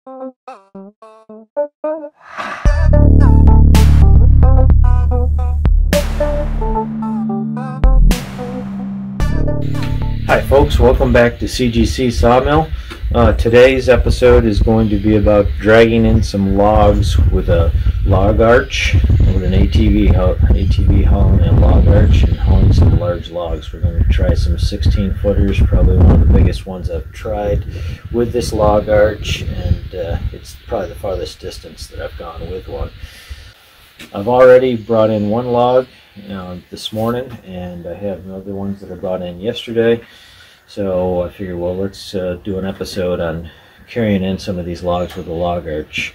Hi folks, welcome back to CGC Sawmill. Today's episode is going to be about dragging in some logs with a log arch, with an ATV hauling a log arch and hauling some large logs. We're going to try some 16 footers, probably one of the biggest ones I've tried with this log arch, and it's probably the farthest distance that I've gone with one. I've already brought in one log this morning, and I have other ones that I brought in yesterday. So I figured, well, let's do an episode on carrying in some of these logs with a log arch.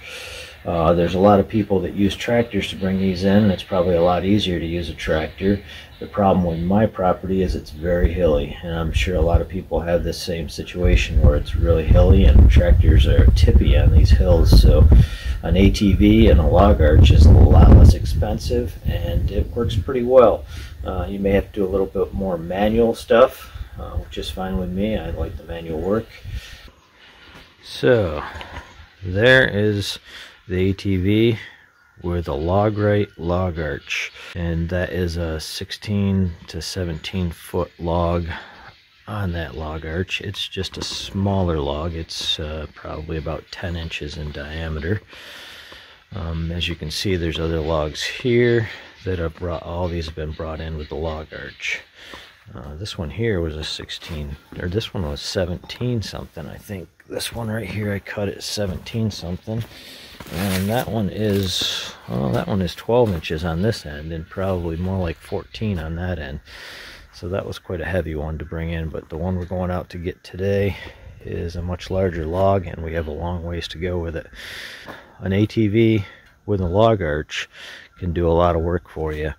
There's a lot of people that use tractors to bring these in. It's probably a lot easier to use a tractor. The problem with my property is it's very hilly, and I'm sure a lot of people have this same situation where it's really hilly and tractors are tippy on these hills. So an ATV and a log arch is a lot less expensive, and it works pretty well. You may have to do a little bit more manual stuff, which is fine with me. I like the manual work. So there is the ATV with a Logright log arch, and that is a 16 to 17 foot log on that log arch. It's just a smaller log. It's probably about 10 inches in diameter. As you can see, there's other logs here that I've brought. All these have been brought in with the log arch. This one here was a 16, or this one was 17 something, I think. This one right here, I cut it 17 something, and that one is, well, that one is 12 inches on this end and probably more like 14 on that end. So that was quite a heavy one to bring in, but the one we're going out to get today is a much larger log, and we have a long ways to go with it. An ATV with a log arch can do a lot of work for you.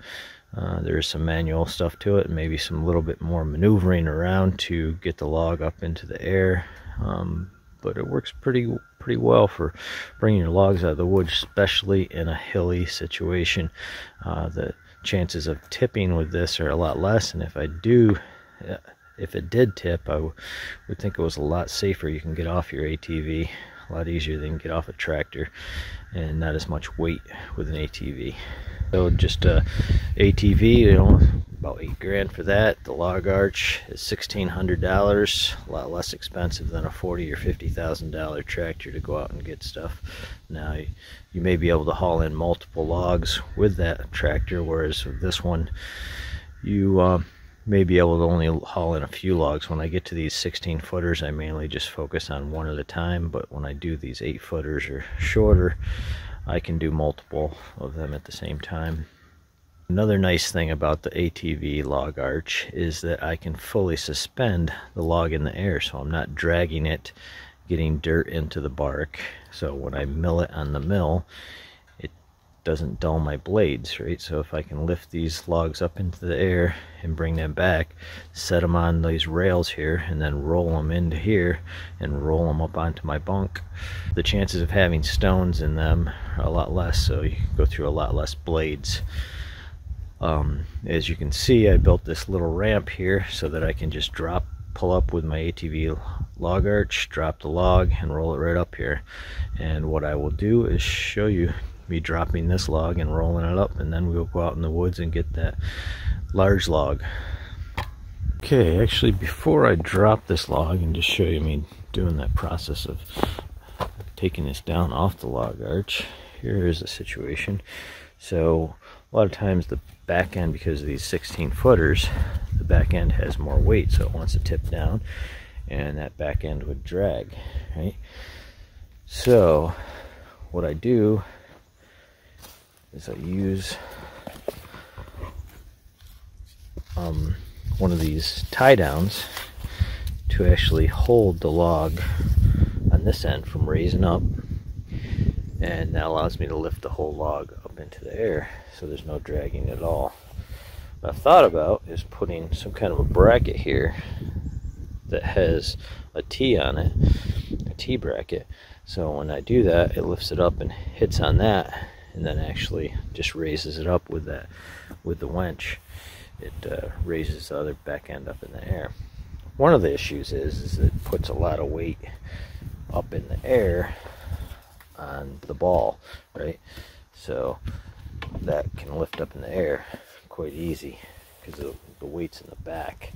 There's some manual stuff to it, and maybe some little bit more maneuvering around to get the log up into the air, but it works pretty well for bringing your logs out of the woods, especially in a hilly situation. The chances of tipping with this are a lot less, and if it did tip, I would think it was a lot safer. You can get off your ATV a lot easier than get off a tractor, and not as much weight with an ATV. So just a ATV, about $8 grand for that. The log arch is $1,600, a lot less expensive than a $40,000 or $50,000 tractor to go out and get stuff. Now you may be able to haul in multiple logs with that tractor, whereas with this one you may be able to only haul in a few logs. When I get to these 16 footers, I mainly just focus on one at a time, but when I do these 8 footers or shorter, I can do multiple of them at the same time. Another nice thing about the ATV log arch is that I can fully suspend the log in the air, so I'm not dragging it, getting dirt into the bark. So when I mill it on the mill, it doesn't dull my blades, right? So if I can lift these logs up into the air and bring them back, set them on these rails here, and then roll them into here and roll them up onto my bunk, the chances of having stones in them are a lot less, so you can go through a lot less blades. As you can see, I built this little ramp here so that I can just pull up with my ATV log arch, drop the log, and roll it right up here. And what I will do is show you me dropping this log and rolling it up, and then we'll go out in the woods and get that large log. Okay, actually, before I drop this log and just show you me doing that process of taking this down off the log arch, here is the situation. So a lot of times the back end, because of these 16 footers, the back end has more weight, so it wants to tip down, and that back end would drag, right? So what I do is I use one of these tie downs to actually hold the log on this end from raising up, and that allows me to lift the whole log up into the air, so there's no dragging at all. What I've thought about is putting some kind of a bracket here that has a T on it, a T bracket, so when I do that, it lifts it up and hits on that, and then actually just raises it up with that, with the winch. It raises the other back end up in the air. One of the issues is it puts a lot of weight up in the air on the ball, right? So that can lift up in the air quite easy because the weight's in the back,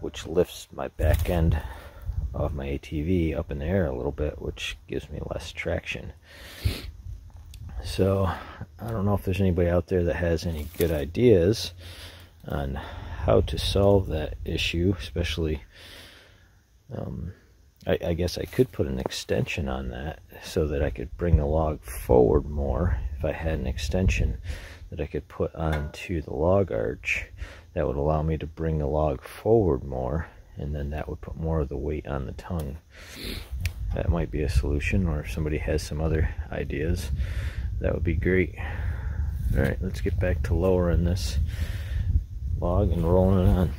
which lifts my back end of my ATV up in the air a little bit, which gives me less traction. So I don't know if there's anybody out there that has any good ideas on how to solve that issue, especially I guess I could put an extension on that so that I could bring the log forward more. If I had an extension that I could put onto the log arch, that would allow me to bring the log forward more, and then that would put more of the weight on the tongue. That might be a solution, or if somebody has some other ideas, that would be great. Alright, let's get back to lowering this log and rolling it on.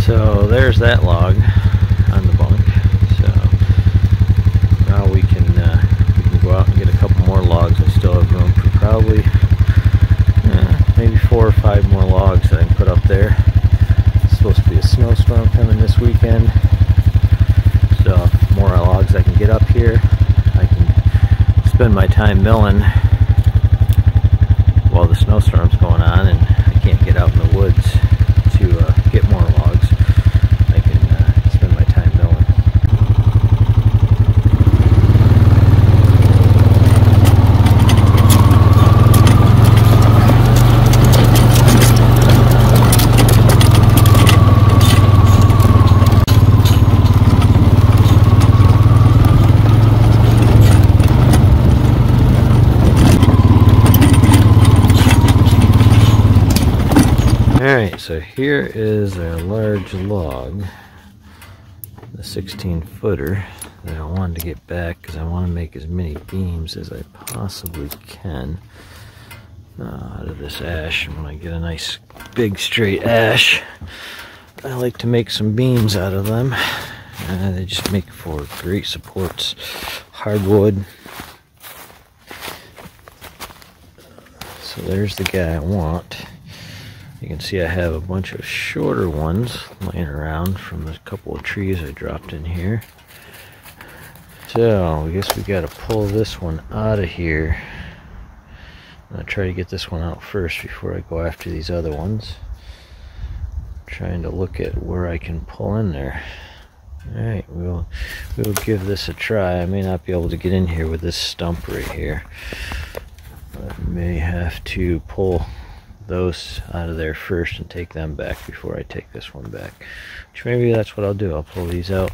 So there's that log on the bunk. So now we can go out and get a couple more logs. I still have room for probably maybe 4 or 5 more logs that I can put up there. It's supposed to be a snowstorm coming this weekend, so more logs I can get up here. I can spend my time milling while the snowstorm's going on and I can't get out in the woods to get more logs. I can spend my time milling. Alright, so here is our large log, the 16-footer that I wanted to get back because I want to make as many beams as I possibly can out of this ash. And when I get a nice big straight ash, I like to make some beams out of them. They just make for great supports. Hardwood. So there's the guy I want. You can see I have a bunch of shorter ones laying around from a couple of trees I dropped in here. So I guess we got to pull this one out of here. I'll try to get this one out first before I go after these other ones. Trying to look at where I can pull in there. Alright, we'll give this a try. I may not be able to get in here with this stump right here. I may have to pull those out of there first and take them back before I take this one back. Which maybe that's what I'll do. I'll pull these out,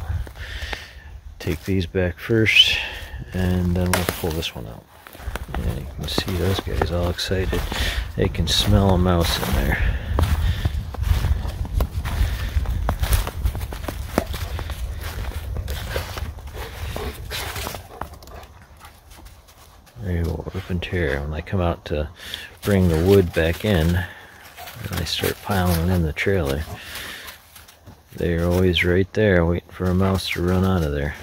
take these back first, and then we'll pull this one out. Yeah, you can see those guys all excited. They can smell a mouse in there. They will rip and tear when I come out to bring the wood back in, and they start piling in the trailer. They're always right there waiting for a mouse to run out of there.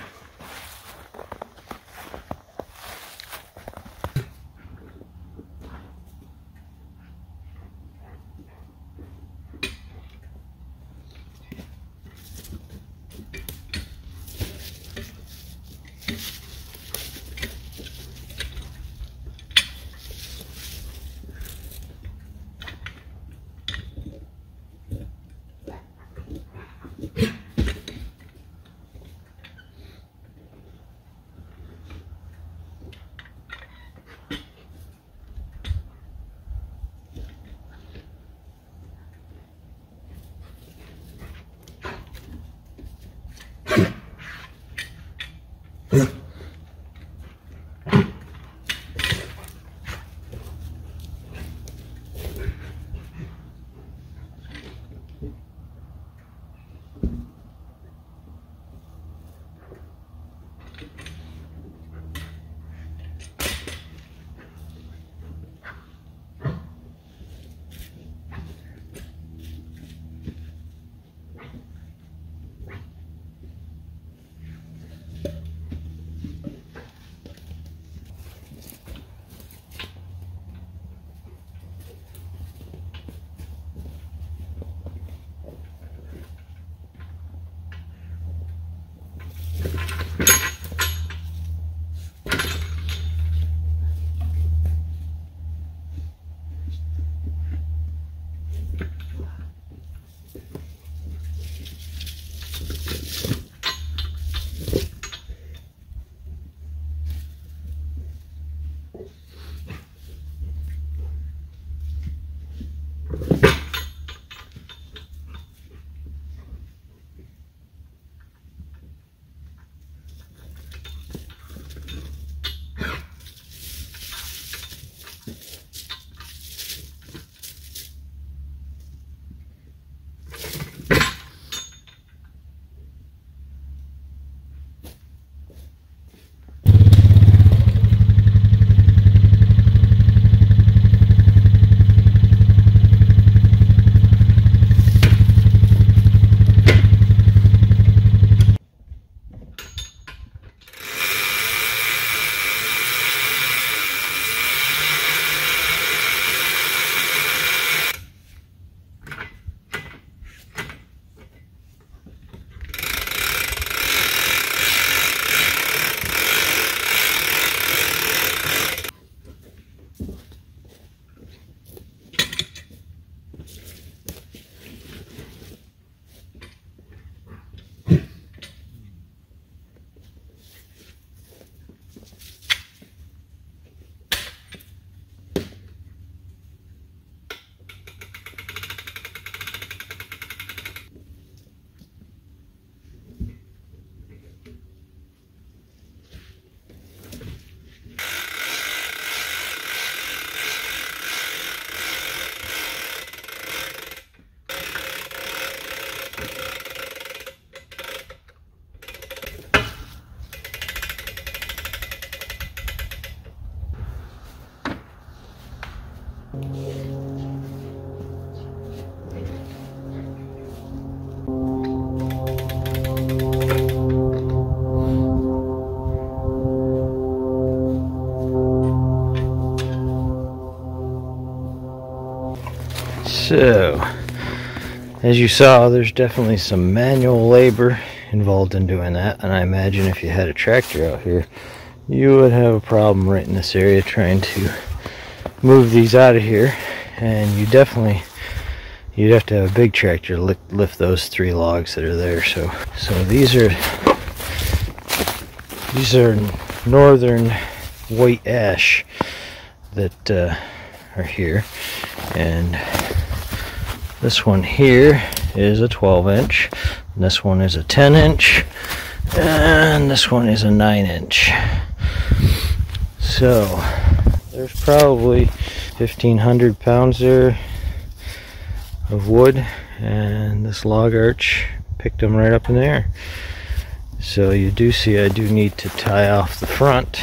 So, as you saw, there's definitely some manual labor involved in doing that, and I imagine if you had a tractor out here, you would have a problem right in this area trying to move these out of here, and you'd have to have a big tractor to lift those 3 logs that are there. So these are northern white ash that are here, and this one here is a 12-inch, and this one is a 10-inch, and this one is a 9-inch. So There's probably 1,500 pounds there of wood, and this log arch picked them right up in the air. So you do see I do need to tie off the front,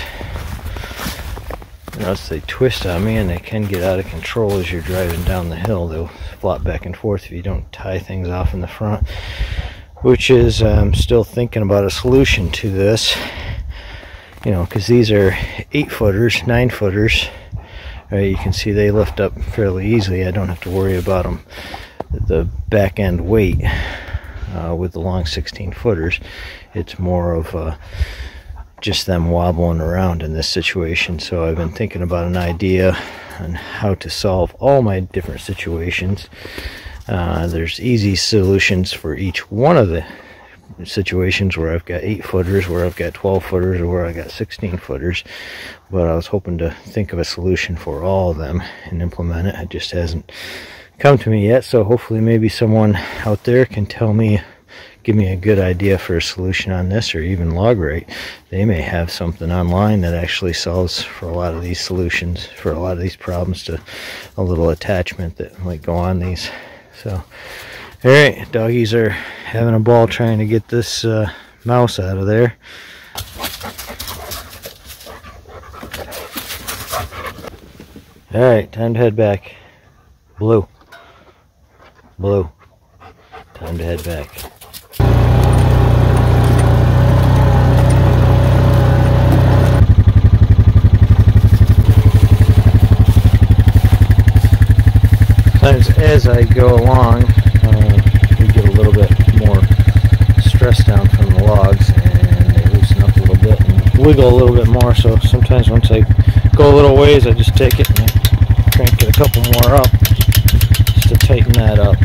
or else they twist on me and they can get out of control as you're driving down the hill. They'll flop back and forth if you don't tie things off in the front, which is I'm still thinking about a solution to this, you know, because these are 8-footers, 9-footers. Right, you can see they lift up fairly easily. I don't have to worry about them, the back end weight. With the long 16-footers, it's more of just them wobbling around in this situation. So I've been thinking about an idea on how to solve all my different situations. There's easy solutions for each one of the situations, where I've got 8-footers, where I've got 12-footers, or where I got 16-footers. But I was hoping to think of a solution for all of them and implement it. It just hasn't come to me yet, so hopefully maybe someone out there can give me a good idea for a solution on this, or even Logright. They may have something online that actually solves for a lot of these solutions, for a lot of these problems, to a little attachment that might go on these. So alright, doggies are having a ball trying to get this mouse out of there. Alright, time to head back. Blue. Blue. Time to head back. Sometimes as I go along, we get a little bit more stress down from the logs, and they loosen up a little bit and wiggle a little bit more. So sometimes once I go a little ways, I just take it and I crank it a couple more up just to tighten that up.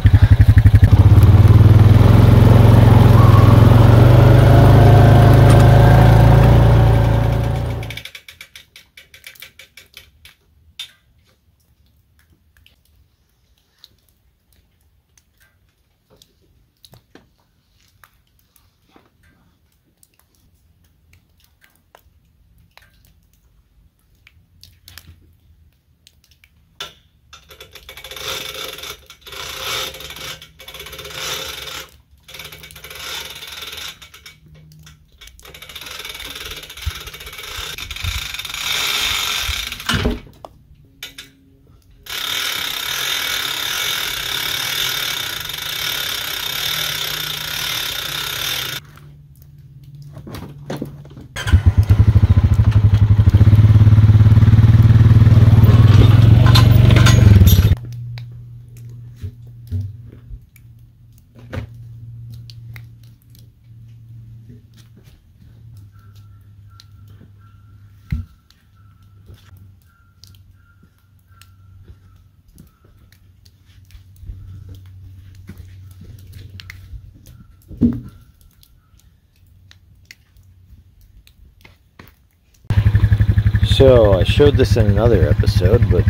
So I showed this in another episode, but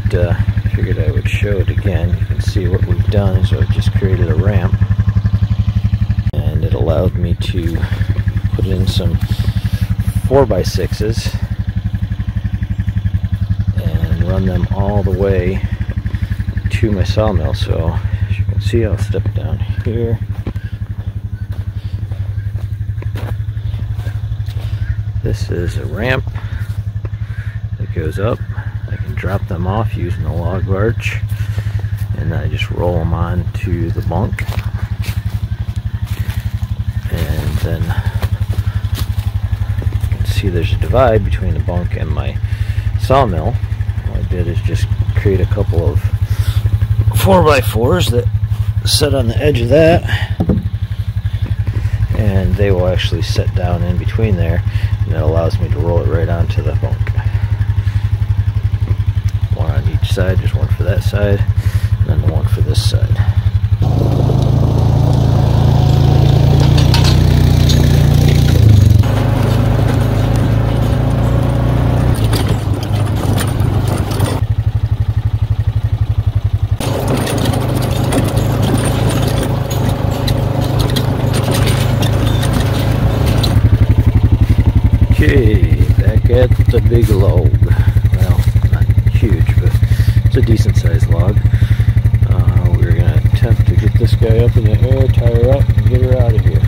figured I would show it again. You can see what we've done. So I've just created a ramp, and it allowed me to put in some 4x6s and run them all the way to my sawmill. So as you can see, I'll step down here. This is a ramp that goes up. I can drop them off using the log arch, and I just roll them on to the bunk. And then you can see there's a divide between the bunk and my sawmill. All I did is just create a couple of 4x4s that set on the edge of that, and they will actually set down in between there, and that allows me to roll it right onto the bunk. One on each side, just one for that side, and then the one for this side. Okay, back at the big log. Well, not a decent sized log. We're going to attempt to get this guy up in the air, tie her up, and get her out of here.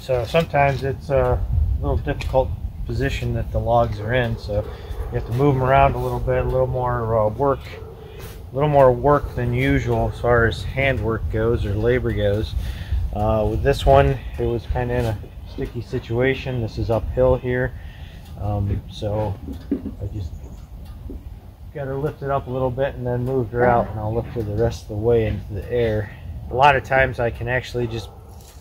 So sometimes it's a little difficult position that the logs are in, so you have to move them around a little bit, a little more work than usual as far as handwork goes or labor goes. With this one, it was kind of in a sticky situation. This is uphill here, so I just got her lifted up a little bit and then moved her out, and I'll lift her the rest of the way into the air. A lot of times I can actually just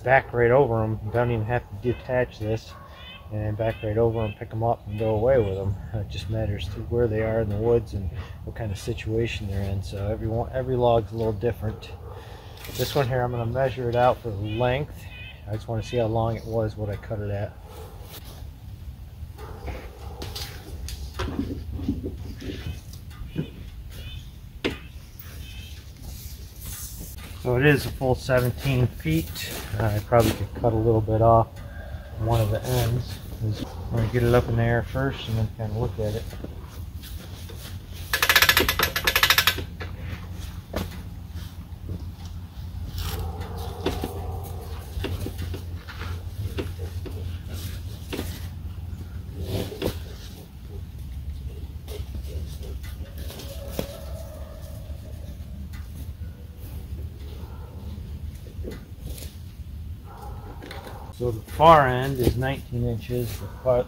back right over them, don't even have to detach this, and back right over them, pick them up and go away with them. It just matters to where they are in the woods and what kind of situation they're in. So every log's a little different. This one here, I'm going to measure it out for length. I just want to see how long it was, what I cut it at. So it is a full 17 feet. I probably could cut a little bit off one of the ends. I'm going to get it up in the air first and then kind of look at it. So the far end is 19 inches, the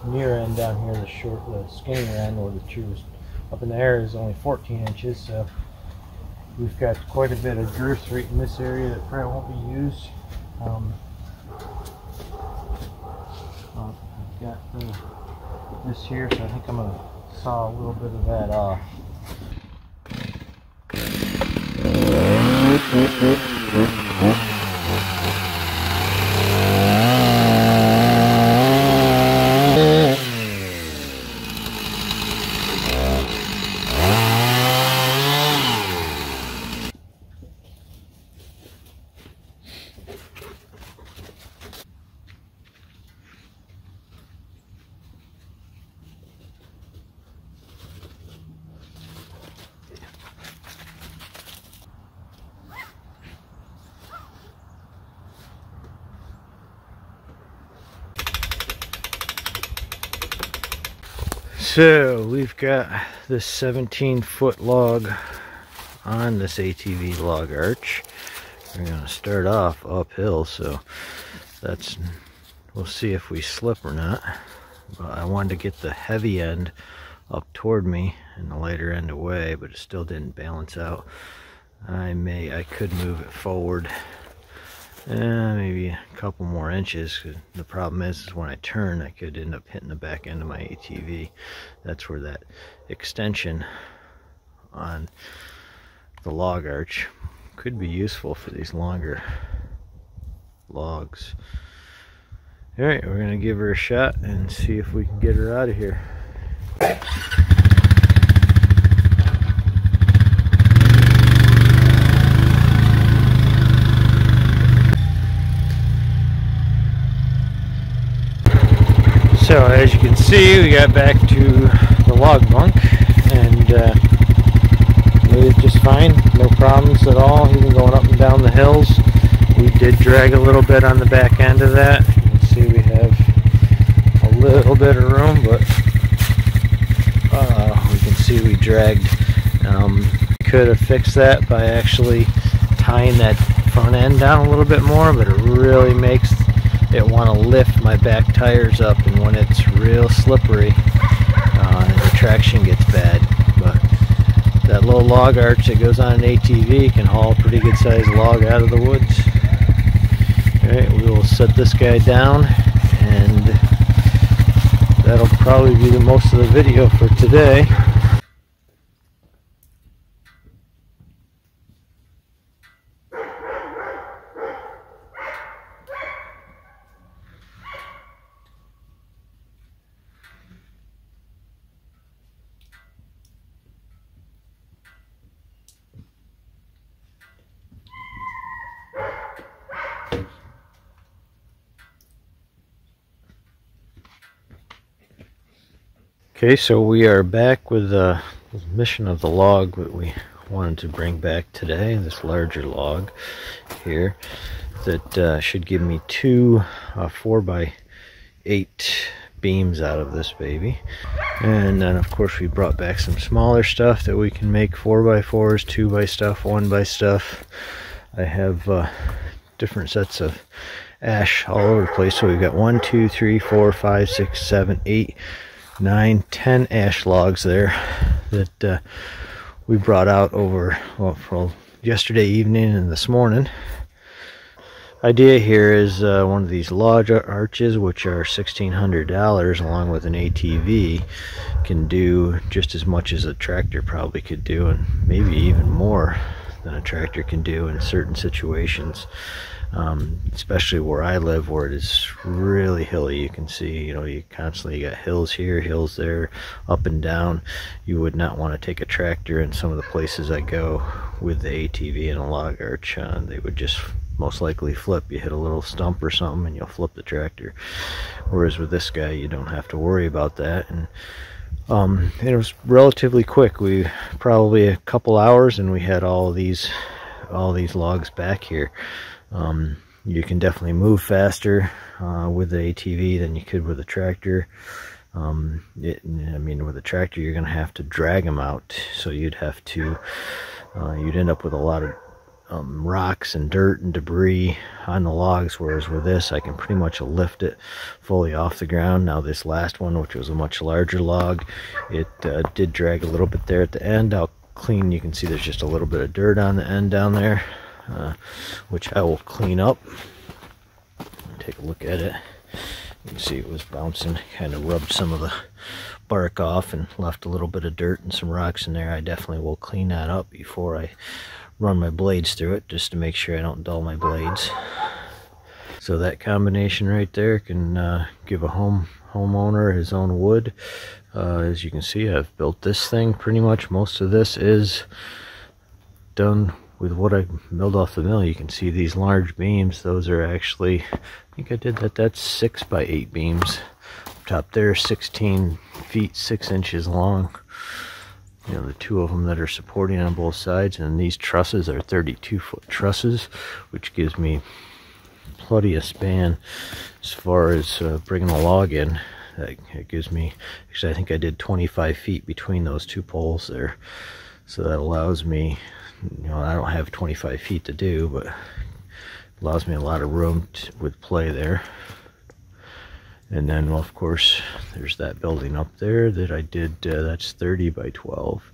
near end down here, the skinnier end, or the truest up in the air, is only 14 inches. So we've got quite a bit of girth right in this area that probably won't be used. I've got this here, so I think I'm going to saw a little bit of that off. So we've got this 17-foot log on this ATV Log Arch. We're going to start off uphill, so we'll see if we slip or not. But I wanted to get the heavy end up toward me and the lighter end away, but it still didn't balance out. I could move it forward maybe a couple more inches. The problem is when I turn, I could end up hitting the back end of my ATV. That's where that extension on the log arch could be useful for these longer logs. Alright, we're gonna give her a shot and see if we can get her out of here. So as you can see, we got back to the log bunk and made it just fine, no problems at all, even going up and down the hills. We did drag a little bit on the back end of that. You can see we have a little bit of room, but we can see we dragged. Could have fixed that by actually tying that front end down a little bit more, but it really makes it want to lift my back tires up, and when it's real slippery, the traction gets bad. But that little log arch that goes on an ATV can haul a pretty good sized log out of the woods. Alright, we will set this guy down, and that'll probably be the most of the video for today. Okay, so we are back with the mission of the log that we wanted to bring back today, this larger log here that should give me two 4x8 beams out of this baby. And then of course we brought back some smaller stuff that we can make 4x4s, 2x stuff, 1x stuff. I have different sets of ash all over the place, so we've got 1, 2, 3, 4, 5, 6, 7, 8, 9, 10 ash logs there that we brought out over, well, for yesterday evening and this morning. Idea here is one of these log arches, which are $1,600 along with an ATV, can do just as much as a tractor probably could do, and maybe even more than a tractor can do in certain situations. Especially where I live, where it is really hilly. You can see, you constantly got hills here, hills there, up and down. You would not want to take a tractor in some of the places I go with the ATV and a log arch. They would just most likely flip. You hit a little stump or something and you'll flip the tractor. Whereas with this guy, you don't have to worry about that. And it was relatively quick. We probably a couple hours and we had all these logs back here. You can definitely move faster with the ATV than you could with a tractor. I mean, with a tractor you're going to have to drag them out, so you'd have to you'd end up with a lot of rocks and dirt and debris on the logs, whereas with this I can pretty much lift it fully off the ground. Now this last one, which was a much larger log, it did drag a little bit there at the end. I'll clean, you can see there's just a little bit of dirt on the end down there, which I will clean up. Take a look at it. You can see it was bouncing, kind of rubbed some of the bark off and left a little bit of dirt and some rocks in there. I definitely will clean that up before I run my blades through it, just to make sure I don't dull my blades. So that combination right there can give a homeowner his own wood. As you can see, I've built this thing pretty much. Most of this is done with what I milled off the mill. You can see these large beams. Those are actually, I think I did that. That's 6x8 beams. Up top there, 16 feet 6 inches long. The two of them that are supporting on both sides, and these trusses are 32-foot trusses, which gives me plenty of span as far as bringing a log in. It gives me, actually I think I did 25 feet between those two poles there, so that allows me, I don't have 25 feet to do, but it allows me a lot of room with play there. And then, well, of course, there's that building up there that I did, that's 30 by 12.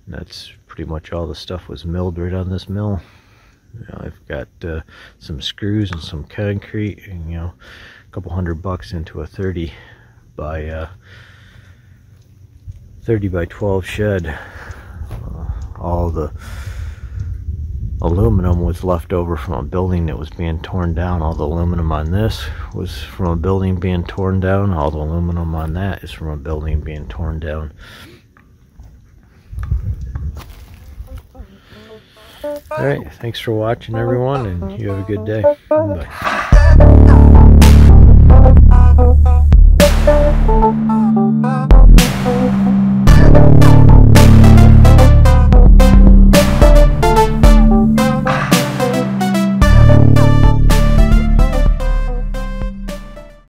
And that's pretty much all the stuff was milled right on this mill. You know, I've got some screws and some concrete, and you know, a couple $100 into a 30 by 12 shed. All the aluminum was left over from a building that was being torn down. All the aluminum on this was from a building being torn down. All the aluminum on that is from a building being torn down. Alright, thanks for watching everyone, and you have a good day. Bye.